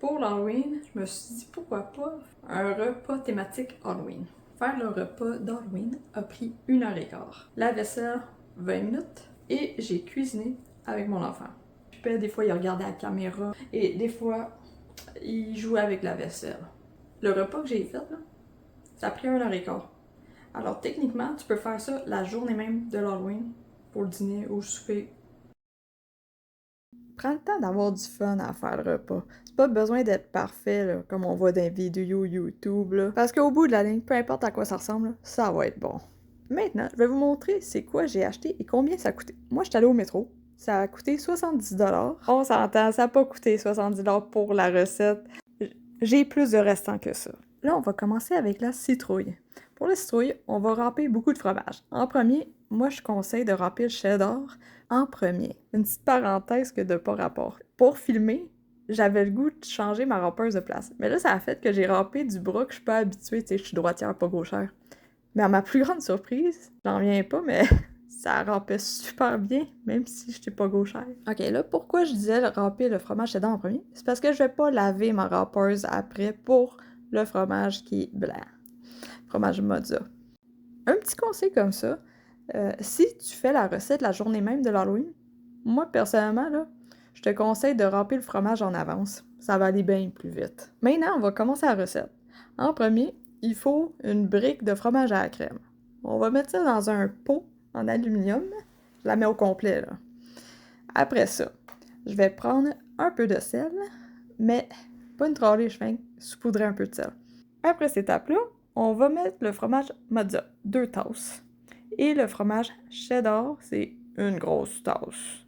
pour l'Halloween, je me suis dit pourquoi pas un repas thématique Halloween. Faire le repas d'Halloween a pris 1h15. La vaisselle, 20 minutes. Et j'ai cuisiné avec mon enfant. Puis des fois, il regardait la caméra et des fois, il jouait avec la vaisselle. Le repas que j'ai fait, là, ça a pris 1h15. Alors techniquement, tu peux faire ça la journée même de l'Halloween pour le dîner ou le souper. Prends le temps d'avoir du fun à faire le repas. C'est pas besoin d'être parfait, là, comme on voit dans les vidéos YouTube, là. Parce qu'au bout de la ligne, peu importe à quoi ça ressemble, là, ça va être bon. Maintenant, je vais vous montrer c'est quoi j'ai acheté et combien ça a coûté. Moi, je suis allée au métro. Ça a coûté 70$. On s'entend, ça n'a pas coûté 70$ pour la recette. J'ai plus de restants que ça. Là, on va commencer avec la citrouille. Pour la citrouille, on va râper beaucoup de fromage. En premier, moi, je conseille de râper le cheddar en premier. Une petite parenthèse que de pas rapport. Pour filmer, j'avais le goût de changer ma râpeuse de place. Mais là, ça a fait que j'ai râpé du bras que je suis pas habituée. Tu sais, je suis droitière, pas gauchère. Mais à ma plus grande surprise, j'en viens pas, mais ça râpait super bien, même si je n'étais pas gauchère. Ok, là, pourquoi je disais râper le fromage cheddar en premier? C'est parce que je vais pas laver ma râpeuse après pour le fromage qui est blanc. Fromage mozza. Un petit conseil comme ça, si tu fais la recette la journée même de l'Halloween, moi, personnellement, là, je te conseille de râper le fromage en avance. Ça va aller bien plus vite. Maintenant, on va commencer la recette. En premier, il faut une brique de fromage à la crème. On va mettre ça dans un pot en aluminium. Je la mets au complet, là. Après ça, je vais prendre un peu de sel, mais pas une trolley, je fais saupoudrer un peu de sel. Après cette étape-là, on va mettre le fromage mozza, 2 tasses. Et le fromage cheddar, c'est une grosse tasse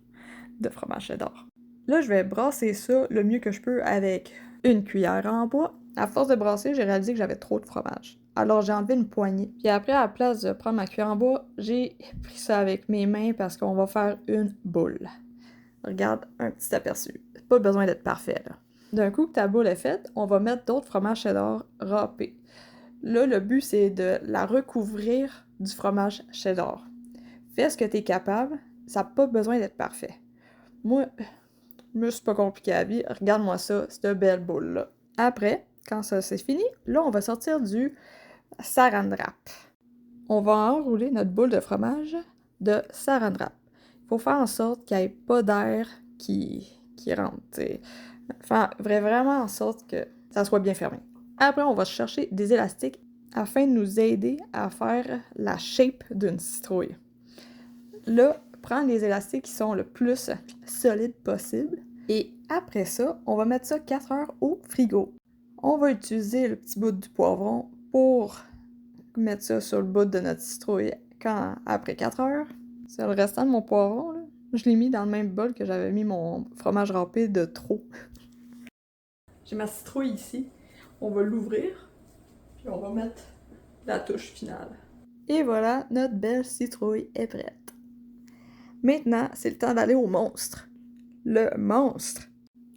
de fromage cheddar. Là, je vais brasser ça le mieux que je peux avec une cuillère en bois. À force de brasser, j'ai réalisé que j'avais trop de fromage. Alors, j'ai enlevé une poignée. Puis après, à la place de prendre ma cuillère en bois, j'ai pris ça avec mes mains parce qu'on va faire une boule. Regarde, un petit aperçu. Pas besoin d'être parfait, là. D'un coup que ta boule est faite, on va mettre d'autres fromages cheddar râpés. Là, le but, c'est de la recouvrir du fromage cheddar. Fais ce que tu es capable, ça n'a pas besoin d'être parfait. Moi, je me suis pas compliqué la vie, regarde-moi ça, cette belle boule-là. Après, quand ça c'est fini, là, on va sortir du saran wrap. On va enrouler notre boule de fromage de saran wrap. Il faut faire en sorte qu'il n'y ait pas d'air qui rentre. T'sais. Faire vraiment en sorte que ça soit bien fermé. Après, on va chercher des élastiques afin de nous aider à faire la shape d'une citrouille. Là, prends les élastiques qui sont le plus solides possible. Et après ça, on va mettre ça 4 heures au frigo. On va utiliser le petit bout du poivron pour mettre ça sur le bout de notre citrouille après 4 heures. C'est le restant de mon poivron, là. Je l'ai mis dans le même bol que j'avais mis mon fromage râpé de trop. J'ai ma citrouille ici. On va l'ouvrir, puis on va mettre la touche finale. Et voilà, notre belle citrouille est prête. Maintenant, c'est le temps d'aller au monstre. Le monstre.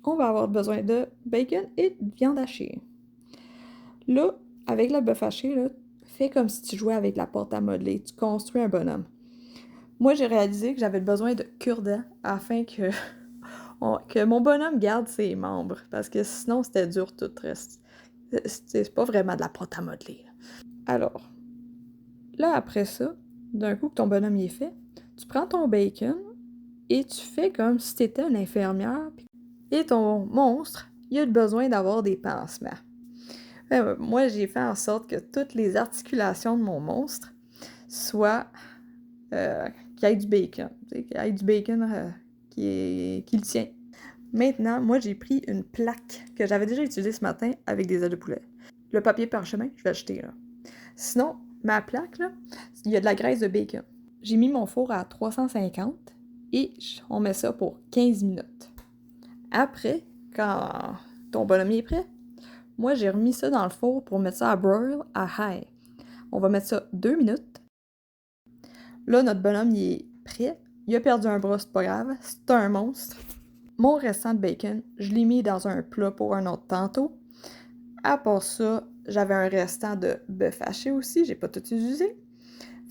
On va avoir besoin de bacon et de viande hachée. Là, avec le bœuf haché, là, fais comme si tu jouais avec la porte à modeler. Tu construis un bonhomme. Moi, j'ai réalisé que j'avais besoin de cure-dents afin que mon bonhomme garde ses membres. Parce que sinon, c'était dur tout le reste. C'est pas vraiment de la porte à modeler. Alors, là, après ça, d'un coup que ton bonhomme y est fait, tu prends ton bacon et tu fais comme si tu étais une infirmière. Et ton monstre, il a besoin d'avoir des pansements. Moi, j'ai fait en sorte que toutes les articulations de mon monstre soient... qu'il y ait du bacon. Qu'il y ait du bacon qui le tient. Maintenant, moi, j'ai pris une plaque que j'avais déjà utilisée ce matin avec des ailes de poulet. Le papier parchemin, je vais le jeter, là. Sinon, ma plaque, là, il y a de la graisse de bacon. J'ai mis mon four à 350 et on met ça pour 15 minutes. Après, quand ton bonhomme est prêt, moi, j'ai remis ça dans le four pour mettre ça à broil à high. On va mettre ça 2 minutes. Là, notre bonhomme, il est prêt. Il a perdu un bras, c'est pas grave. C'est un monstre. Mon restant de bacon, je l'ai mis dans un plat pour un autre tantôt. À part ça, j'avais un restant de bœuf haché aussi. J'ai pas tout utilisé.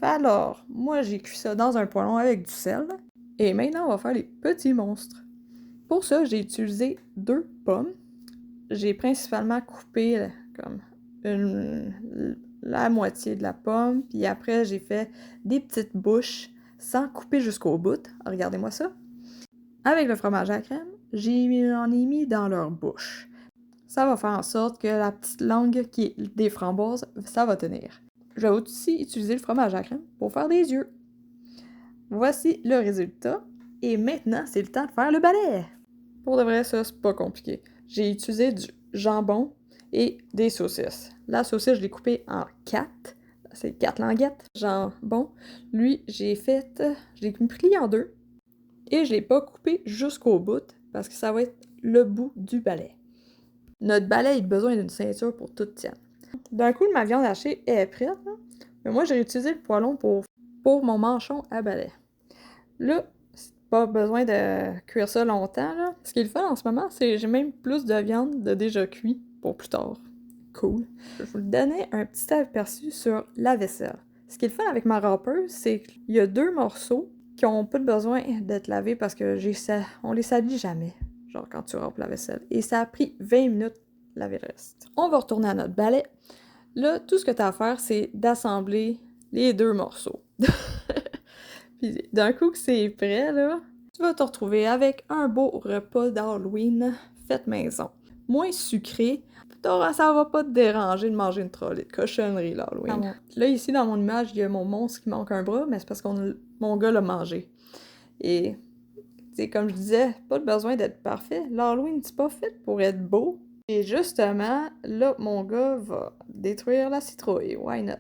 Alors, moi, j'ai cuit ça dans un poêlon avec du sel. Et maintenant, on va faire les petits monstres. Pour ça, j'ai utilisé 2 pommes. j'ai principalement coupé comme la moitié de la pomme, puis après j'ai fait des petites bouches sans couper jusqu'au bout. Regardez-moi ça. Avec le fromage à la crème, j'en ai mis dans leur bouche. Ça va faire en sorte que la petite langue qui est des framboises, ça va tenir. Je vais aussi utiliser le fromage à la crème pour faire des yeux. Voici le résultat. Et maintenant, c'est le temps de faire le balai. Pour de vrai, ça, c'est pas compliqué. J'ai utilisé du jambon et des saucisses. La saucisse, je l'ai coupée en 4. C'est 4 languettes. Jambon, lui, je l'ai plié en 2. Et je l'ai pas coupé jusqu'au bout parce que ça va être le bout du balai. Notre balai a besoin d'une ceinture pour tout tienne. D'un coup, ma viande hachée est prête, là. Mais moi, j'ai utilisé le poêlon pour mon manchon à balai. Là, c'est pas besoin de cuire ça longtemps, là. Ce qui est le fun en ce moment, c'est que j'ai même plus de viande de déjà cuit pour plus tard. Cool. Je vais vous donner un petit aperçu sur la vaisselle. Ce qui est le fun avec ma râpeuse, c'est qu'il y a 2 morceaux qui ont pas besoin d'être lavés parce que on les salit jamais. Genre quand tu râpes la vaisselle. Et ça a pris 20 minutes laver le reste. On va retourner à notre balai. Là, tout ce que tu as à faire, c'est d'assembler les 2 morceaux. Puis d'un coup que c'est prêt, là, tu vas te retrouver avec un beau repas d'Halloween fait maison. Moins sucré, ça va pas te déranger de manger une trolley de cochonnerie l'Halloween. Là, ici, dans mon image, il y a mon monstre qui manque un bras, mais c'est parce que mon gars l'a mangé. Et, tu sais, comme je disais, pas besoin d'être parfait. L'Halloween, c'est pas fait pour être beau. Et justement, là, mon gars va détruire la citrouille. Why not?